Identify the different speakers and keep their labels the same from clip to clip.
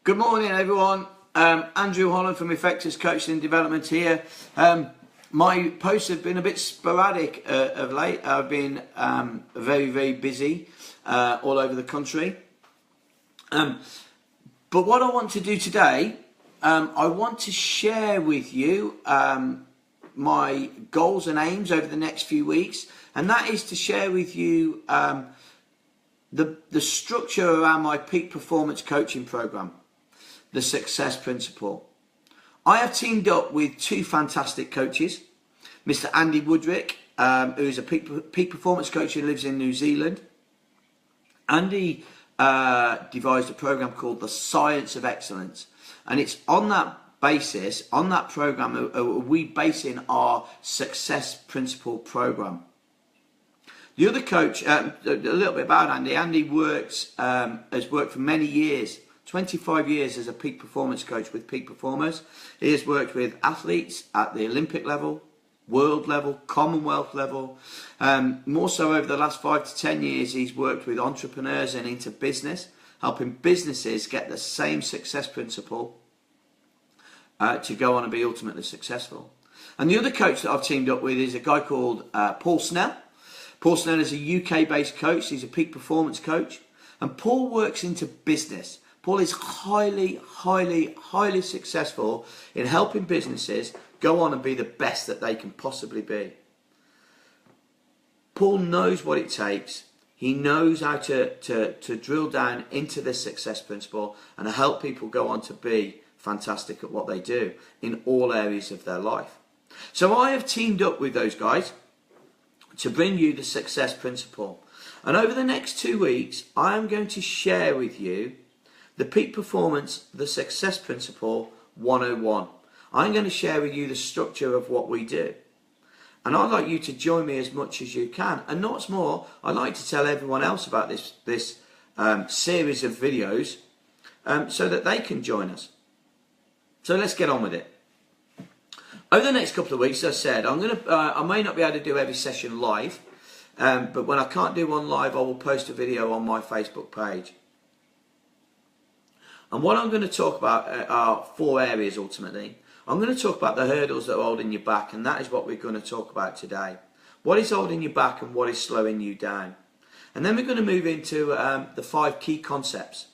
Speaker 1: Good morning, everyone. Andrew Holland from Effectus Coaching and Development here. My posts have been a bit sporadic of late. I've been very busy all over the country. But what I want to do today, I want to share with you my goals and aims over the next few weeks, and that is to share with you the structure around my peak performance coaching program, the Success Principle. I have teamed up with two fantastic coaches, Mr. Andy Woodrick, who is a peak performance coach who lives in New Zealand. Andy devised a program called the Science of Excellence, and it's on that basis, on that program, we base in our Success Principle program. The other coach, a little bit about Andy. Andy has worked for many years, 25 years as a peak performance coach with peak performers. He has worked with athletes at the Olympic level, world level, Commonwealth level. More so over the last 5 to 10 years, he's worked with entrepreneurs and into business, helping businesses get the same success principle to go on and be ultimately successful. And the other coach that I've teamed up with is a guy called Paul Snell. Paul Snell is a UK-based coach. He's a peak performance coach. And Paul works into business. Paul is highly successful in helping businesses go on and be the best that they can possibly be. Paul knows what it takes. He knows how to drill down into this success principle and help people go on to be fantastic at what they do in all areas of their life. So I have teamed up with those guys to bring you the Success Principle. And over the next 2 weeks, I am going to share with you the Peak Performance, the Success Principle 101. I'm going to share with you the structure of what we do. And I'd like you to join me as much as you can. And what's more, I'd like to tell everyone else about this series of videos so that they can join us. So let's get on with it. Over the next couple of weeks, as I said, I may not be able to do every session live, but when I can't do one live, I will post a video on my Facebook page. And what I'm going to talk about are 4 areas ultimately. I'm going to talk about the hurdles that are holding you back, and that is what we're going to talk about today. What is holding you back and what is slowing you down? And then we're going to move into the 5 key concepts.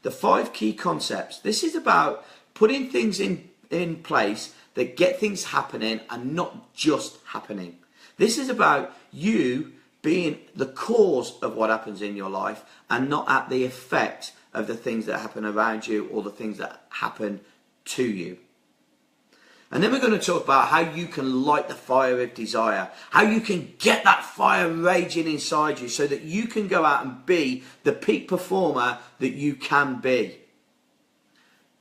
Speaker 1: The 5 key concepts. This is about putting things in place that get things happening and not just happening. This is about you being the cause of what happens in your life and not at the effect of the things that happen around you or the things that happen to you. And then we're going to talk about how you can light the fire of desire, how you can get that fire raging inside you so that you can go out and be the peak performer that you can be.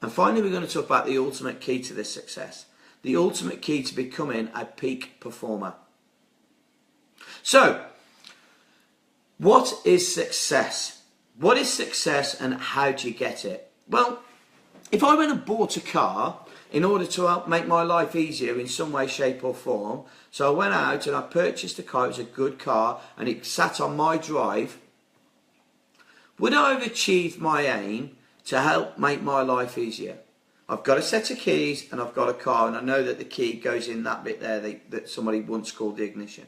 Speaker 1: And finally, we're going to talk about the ultimate key to this success, the ultimate key to becoming a peak performer. So, what is success? What is success and how do you get it? Well, if I went and bought a car in order to help make my life easier in some way, shape or form, so I went out and I purchased a car, it was a good car, and it sat on my drive, would I have achieved my aim to help make my life easier? I've got a set of keys and I've got a car, and I know that the key goes in that bit there that somebody once called the ignition.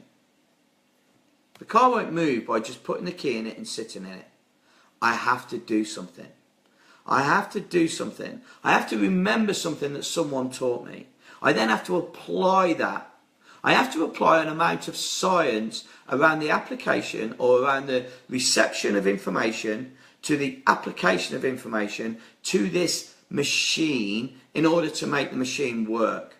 Speaker 1: The car won't move by just putting the key in it and sitting in it. I have to do something. I have to do something. I have to remember something that someone taught me. I then have to apply that. I have to apply an amount of science around the application or around the reception of information to the application of information to this machine in order to make the machine work.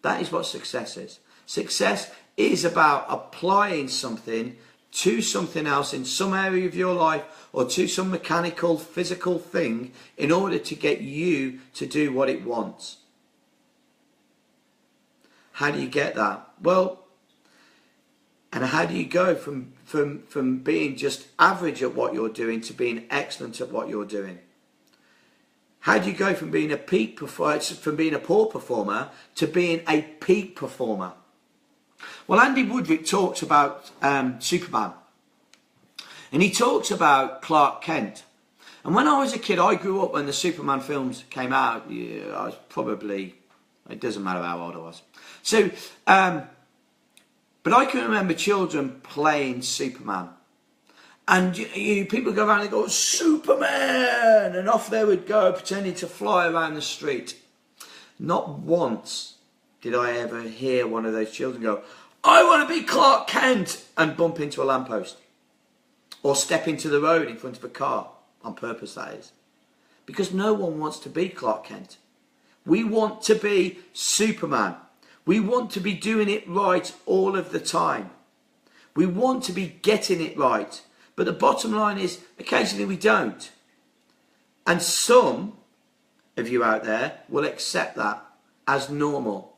Speaker 1: That is what success is. Success is about applying something to something else in some area of your life or to some mechanical, physical thing in order to get you to do what it wants. How do you get that? Well, and how do you go from being just average at what you're doing to being excellent at what you're doing? How do you go from being a poor performer to being a peak performer? Well, Andy Woodrick talks about Superman, and he talks about Clark Kent, And when I was a kid, I grew up when the Superman films came out. Yeah, I was probably, it doesn't matter how old I was. So, but I can remember children playing Superman. And people go around and go, Superman! And off they would go, pretending to fly around the street. Not once did I ever hear one of those children go, I want to be Clark Kent, and bump into a lamppost. Or step into the road in front of a car. On purpose, that is. Because no one wants to be Clark Kent. We want to be Superman. We want to be doing it right all of the time. We want to be getting it right. But the bottom line is, occasionally we don't. And some of you out there will accept that as normal.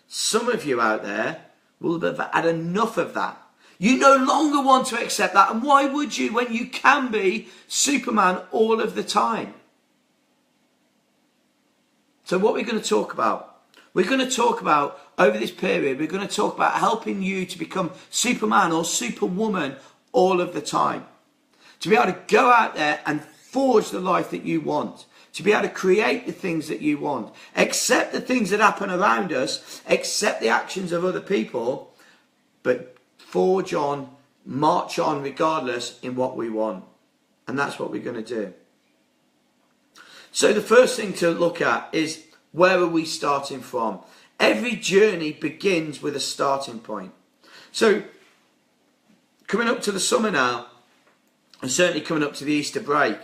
Speaker 1: Some of you out there will have had enough of that. You no longer want to accept that. And why would you when you can be Superman all of the time? So what we're going to talk about, we're going to talk about over this period, we're going to talk about helping you to become Superman or Superwoman all of the time. To be able to go out there and forge the life that you want. To be able to create the things that you want. Accept the things that happen around us. Accept the actions of other people. But forge on, march on regardless in what we want. And that's what we're going to do. So the first thing to look at is, where are we starting from? Every journey begins with a starting point. So coming up to the summer now, and certainly coming up to the Easter break,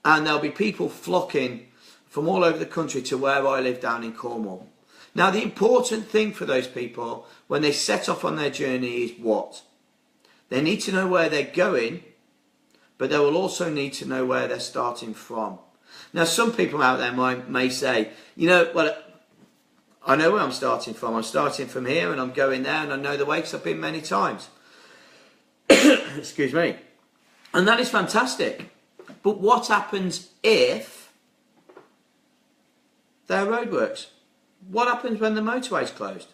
Speaker 1: and there'll be people flocking from all over the country to where I live down in Cornwall. Now the important thing for those people when they set off on their journey is what? They need to know where they're going, but they will also need to know where they're starting from. Now some people out there may say, you know, well, I know where I'm starting from. I'm starting from here and I'm going there, and I know the way because I've been many times. Excuse me. And that is fantastic. But what happens if there are roadworks? What happens when the motorway's closed?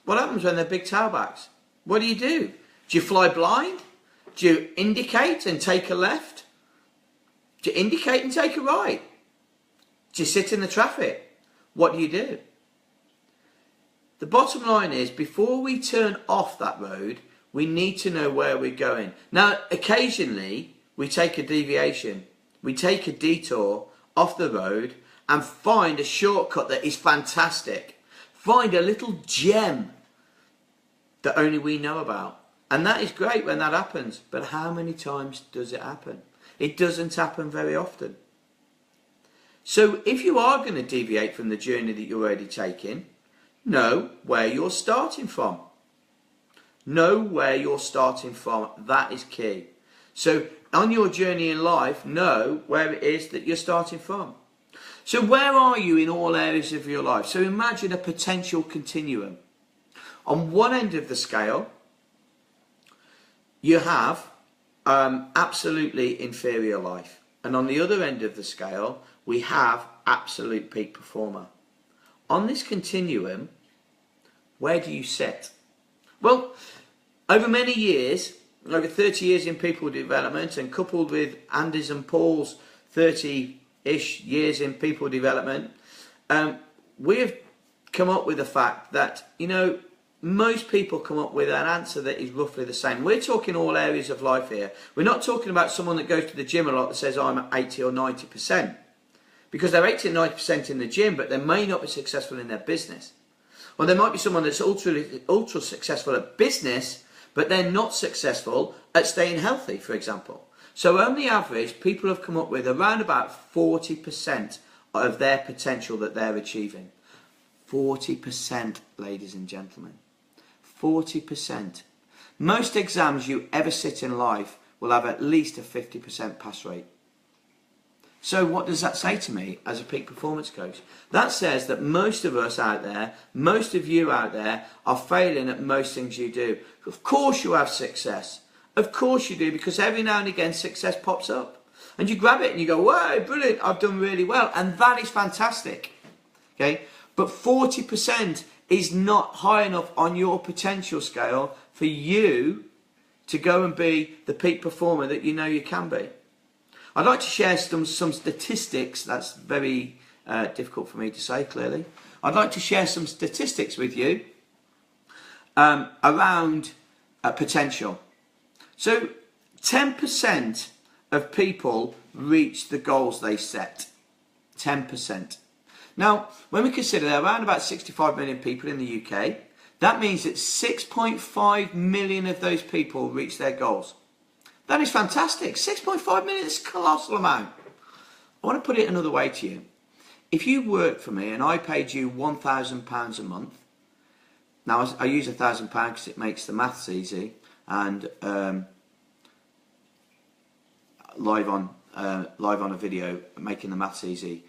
Speaker 1: What happens when there are big tailbacks? What do? Do you fly blind? Do you indicate and take a left? Do you indicate and take a right? Do you sit in the traffic? What do? The bottom line is, before we turn off that road, we need to know where we're going. Now, occasionally, we take a deviation. We take a detour off the road and find a shortcut that is fantastic. Find a little gem that only we know about. And that is great when that happens. But how many times does it happen? It doesn't happen very often. So if you are going to deviate from the journey that you're already taking, know where you're starting from. Know where you're starting from. That is key. So on your journey in life, know where it is that you're starting from. So where are you in all areas of your life? So imagine a potential continuum. On one end of the scale, you have absolutely inferior life. And on the other end of the scale, we have absolute peak performer. On this continuum, where do you sit? Well, over many years, over 30 years in people development, and coupled with Andy's and Paul's 30-ish years in people development, we have come up with the fact that, you know, most people come up with an answer that is roughly the same. We're talking all areas of life here. We're not talking about someone that goes to the gym a lot that says, I'm at 80 or 90%. Because they're 80 or 90% in the gym, but they may not be successful in their business. Or there might be someone that's ultra successful at business, but they're not successful at staying healthy, for example. So on the average, people have come up with around about 40% of their potential that they're achieving. 40%, ladies and gentlemen. 40%. Most exams you ever sit in life will have at least a 50% pass rate. So what does that say to me as a peak performance coach? That says that most of us out there, most of you out there, are failing at most things you do. Of course you have success. Of course you do, because every now and again success pops up. And you grab it and you go, wow, brilliant, I've done really well. And that is fantastic. Okay? But 40% is not high enough on your potential scale for you to go and be the peak performer that you know you can be. I'd like to share some statistics. That's very difficult for me to say clearly. I'd like to share some statistics with you around potential. So 10% of people reach the goals they set. 10%. Now, when we consider there are around about 65 million people in the UK, that means that 6.5 million of those people reach their goals. That is fantastic. 6.5 million is a colossal amount. I want to put it another way to you. If you worked for me and I paid you £1,000 a month, now I use £1,000 because it makes the maths easy, and live on a video, making the maths easy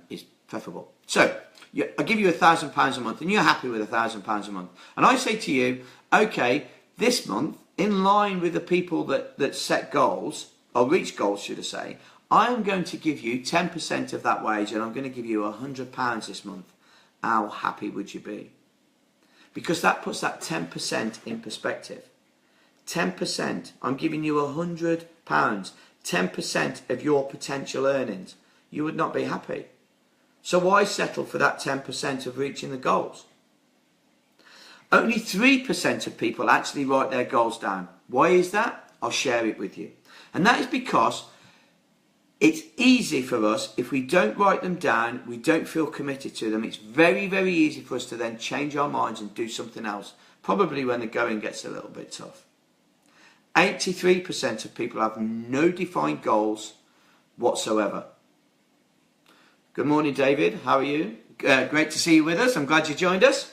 Speaker 1: is preferable. So I give you £1,000 a month, and you're happy with £1,000 a month, and I say to you, okay, this month, in line with the people that set goals, or reach goals should I say, I am going to give you 10% of that wage, and I'm going to give you £100 this month. How happy would you be? Because that puts that 10% in perspective. 10%, I'm giving you £100, 10% of your potential earnings. You would not be happy. So why settle for that 10% of reaching the goals? Only 3% of people actually write their goals down. Why is that? I'll share it with you. And that is because it's easy for us, if we don't write them down, we don't feel committed to them, it's very, very easy for us to then change our minds and do something else, probably when the going gets a little bit tough. 83% of people have no defined goals whatsoever. Good morning, David. How are you? Great to see you with us. I'm glad you joined us.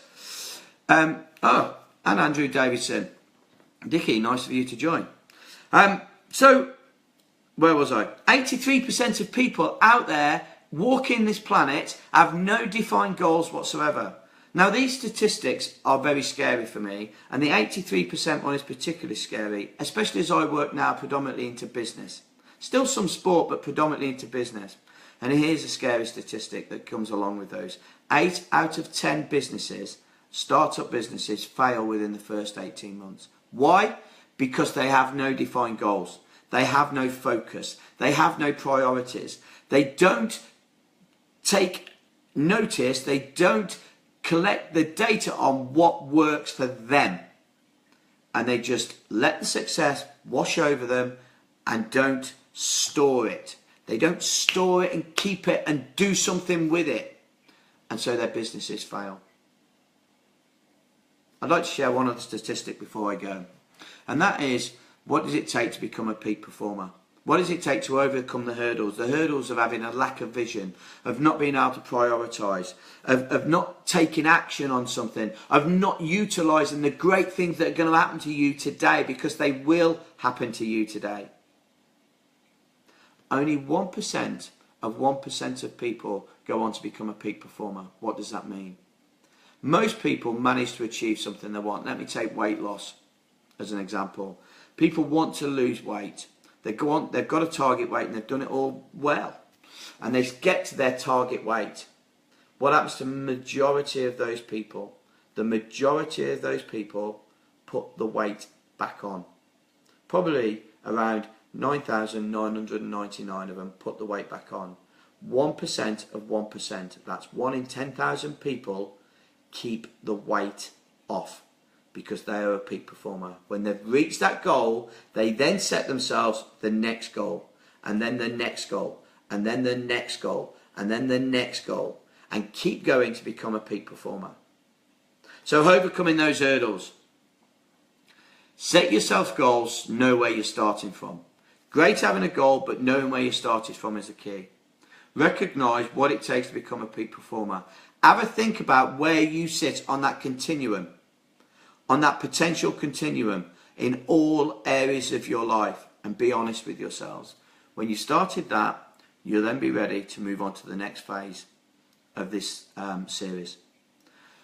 Speaker 1: And Andrew Davidson. Dickie, nice of you to join. So, where was I? 83% of people out there walking this planet have no defined goals whatsoever. Now, these statistics are very scary for me, and the 83% one is particularly scary, especially as I work now predominantly into business. Still some sport, but predominantly into business. And here's a scary statistic that comes along with those. 8 out of 10 businesses, startup businesses, fail within the first 18 months. Why? Because they have no defined goals. They have no focus. They have no priorities. They don't take notice. They don't collect the data on what works for them. And they just let the success wash over them and don't store it. They don't store it and keep it and do something with it. And so their businesses fail. I'd like to share one other statistic before I go. And that is, what does it take to become a peak performer? What does it take to overcome the hurdles? The hurdles of having a lack of vision, of not being able to prioritise, of not taking action on something, of not utilising the great things that are going to happen to you today, because they will happen to you today. Only 1% of 1% of people go on to become a peak performer. What does that mean? Most people manage to achieve something they want. Let me take weight loss as an example. People want to lose weight. They've got a target weight and they've done it all well. And they get to their target weight. What happens to the majority of those people? The majority of those people put the weight back on. Probably around 9,999 of them put the weight back on. 1% of 1%, that's 1 in 10,000 people, keep the weight off because they are a peak performer. When they've reached that goal, they then set themselves the next goal, and then the next goal, and then the next goal, and then the next goal, and keep going to become a peak performer. So overcoming those hurdles. Set yourself goals, know where you're starting from. Great having a goal, but knowing where you started from is the key. Recognise what it takes to become a peak performer. Have a think about where you sit on that continuum, on that potential continuum in all areas of your life, and be honest with yourselves. When you started that, you'll then be ready to move on to the next phase of this series.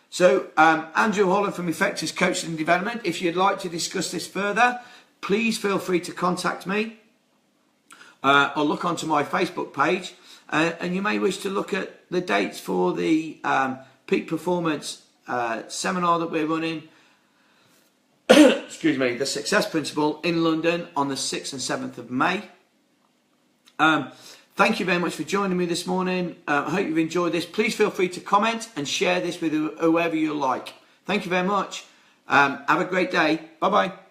Speaker 1: So, Andrew Holland from Effectus Coaching and Development. If you'd like to discuss this further, please feel free to contact me or look onto my Facebook page. And you may wish to look at the dates for the Peak Performance seminar that we're running. excuse me, the Success Principle in London on the 6th and 7th of May. Thank you very much for joining me this morning. I hope you've enjoyed this. Please feel free to comment and share this with whoever you like. Thank you very much. Have a great day. Bye-bye.